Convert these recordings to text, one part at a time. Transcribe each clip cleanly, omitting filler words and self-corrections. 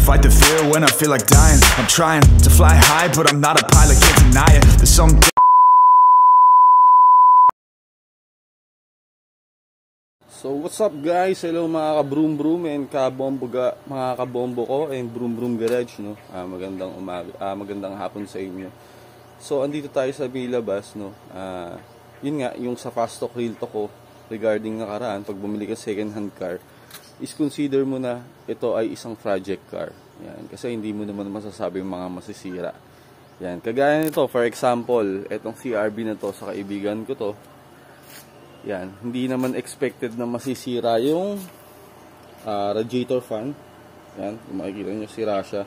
Fight the fear when I feel like dying. I'm trying to fly high, but I'm not a pilot, can't deny it. There's some. So what's up guys? Hello mga ka-broom broom and mga kabombo ko and broom broom garage, no. Magandang umaga, magandang hapon sa inyo. So andito tayo sa Bilabas, no. Yun nga yung sa fast talk real talk ko regarding nakaraan pag bumili ka second hand car, is consider mo na ito ay isang project car. Yan, kasi hindi mo naman masasabi yung mga masisira. Yan, kagaya nito, for example, etong CRV na to sa kaibigan ko to. Yan, hindi naman expected na masisira yung radiator fan. Yan, kung makikita nyo, sira siya.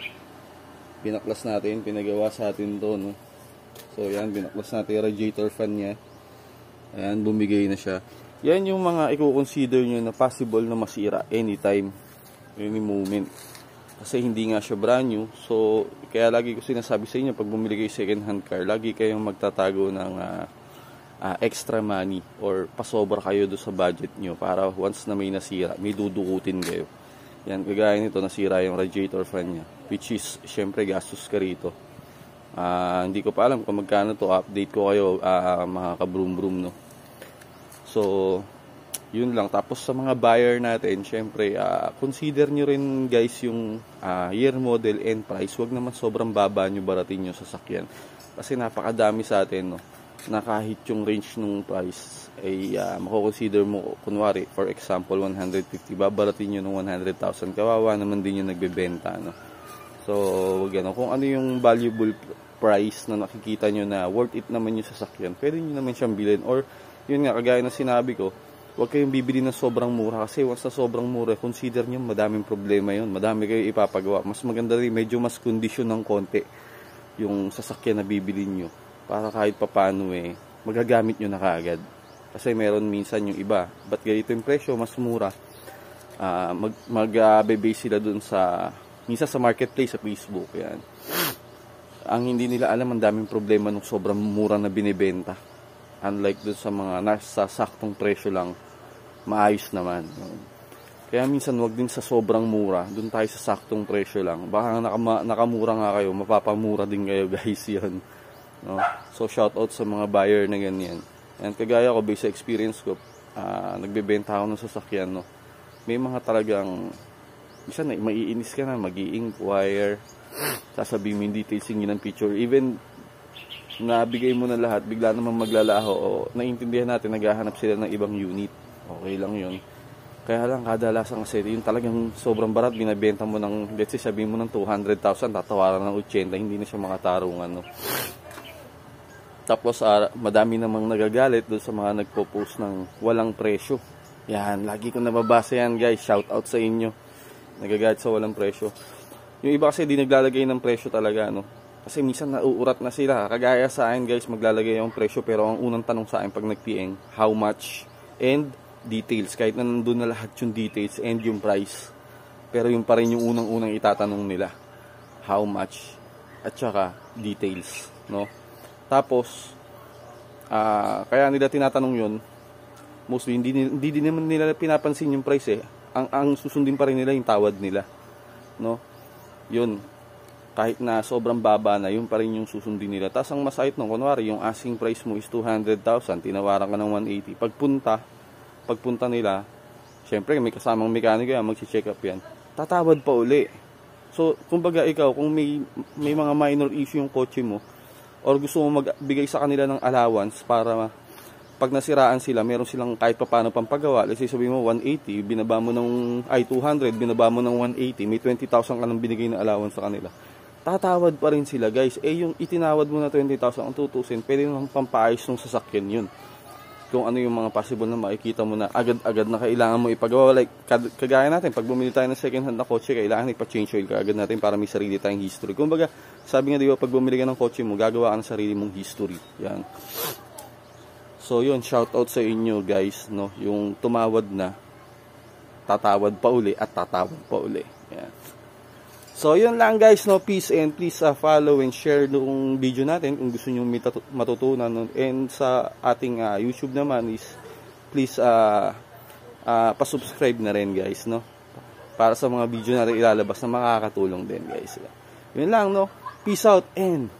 Binaklas natin, pinagawa sa atin to, no? So yan, binaklas natin yung radiator fan niya. Ayan, bumigay na siya. Yan yung mga i-consider nyo na possible na masira anytime, any moment. Kasi hindi nga siya brand new. So, kaya lagi ko sinasabi sa inyo, pag bumili kayo second hand car, lagi kayong magtatago ng extra money or pasobra kayo do sa budget nyo para once na may nasira, may dudukutin kayo. Yan, kagaya nito, nasira yung radiator fan niya, which is, syempre, gastos ka rito. Hindi ko pa alam kung magkano to. Update ko kayo, mga ka-broom-broom, no? So, yun lang. Tapos sa mga buyer natin, syempre, consider nyo rin guys yung year, model, and price. Huwag naman sobrang baba nyo baratin nyo sa sasakyan. Kasi napakadami sa atin, no, na kahit yung range ng price ay mako-consider mo, kunwari, for example, 150, babaratin nyo ng 100,000. Kawawa naman din yung nagbebenta, no? So, gano'n. Kung ano yung valuable price na nakikita nyo na worth it naman yung sasakyan, pwede nyo naman siyang bilhin. Or, yun nga, kagaya na sinabi ko, huwag kayong bibili ng sobrang mura. Kasi once na sobrang mura, consider nyo, madaming problema yun. Madami kayo ipapagawa. Mas maganda rin, medyo mas kondisyon ng konti yung sasakyan na bibili nyo. Para kahit papano magagamit nyo na kaagad. Kasi meron minsan yung iba, ba't ganito yung presyo, mas mura. Mag-base sila dun sa, minsan sa marketplace, sa Facebook, yan. Ang hindi nila alam, ang daming problema nung sobrang mura na binibenta. Unlike dun sa mga nasa saktong presyo lang, maayos naman. Kaya minsan wag din sa sobrang mura, dun tayo sa saktong presyo lang. Baka nakamura nga kayo, mapapamura din kayo guys yan. No? So shout out sa mga buyer na ganyan. And kagaya ko, based sa experience ko, nagbebenta ako ng sasakyan, no? May mga talagang, minsan maiinis ka na, mag-i-inquire, sasabihin mo yung details ng picture, even nabigay mo na lahat, bigla naman maglalaho, o naiintindihan natin, naghahanap sila ng ibang unit. Okay lang yun. Kaya lang, kadalasan kasi, yung talagang sobrang barat, binabenta mo ng, let's say, sabihin mo ng 200,000, tatawaran ng 80, hindi na siya makatarungan, no? Tapos, madami namang nagagalit doon sa mga nagpo-post ng walang presyo. Yan, lagi ko nababasa yan, guys. Shout out sa inyo. Nagagalit sa walang presyo. Yung iba kasi, di naglalagay ng presyo talaga, no? Kasi minsan nauurat na sila. Kagaya sa akin guys, maglalagay yung presyo. Pero ang unang tanong sa akin pag nag-PM, how much and details. Kahit na nandun na lahat yung details and yung price. Pero yung pa rin yung unang-unang itatanong nila. How much at saka details. No? Tapos, kaya nila tinatanong yun, mostly hindi din naman nila pinapansin yung price eh. Ang susundin pa rin nila yung tawad nila. No? Yun. Kahit na sobrang baba na, yun pa rin yung susundin nila. Tapos ang masahit nung, kunwari, yung asking price mo is 200,000, tinawaran ka ng 180. Pagpunta nila, syempre may kasamang mekaniko yan, mag-check up yan. Tatawad pa uli. So, kumbaga ikaw, kung may mga minor issue yung kotse mo, or gusto mo magbigay sa kanila ng allowance para pag nasiraan sila, meron silang kahit paano pampagawa. Let's say sabihin mo 180, binaba mo ng 200, binaba mo ng 180, may 20,000 ka nang binigay na allowance sa kanila. Tatawad pa rin sila guys. Yung itinawad mo na 20,000 ang tutusin, pwede nang pampaayos ng sasakyan yun. Kung ano yung mga possible na makikita mo na agad-agad na kailangan mo ipagawa. Like, kagaya natin, pag bumili tayo ng second hand na kotse, kailangan ipa-change oil ka agad natin para may sarili tayong history. Kumbaga, sabi nga di ba, pag bumili ka ng kotse mo, gagawa ka ng sarili mong history. Yan. So yun, shout out sa inyo guys, no? Yung tumawad na, tatawad pa uli at tatawad pa uli. Yan. So, yun lang guys, no? Peace, and please follow and share yung video natin kung gusto nyo matutunan. No? And sa ating YouTube naman is please pa-subscribe na rin guys, no? para sa mga video natin ilalabas na makakatulong din, guys. Yun lang, no? Peace out and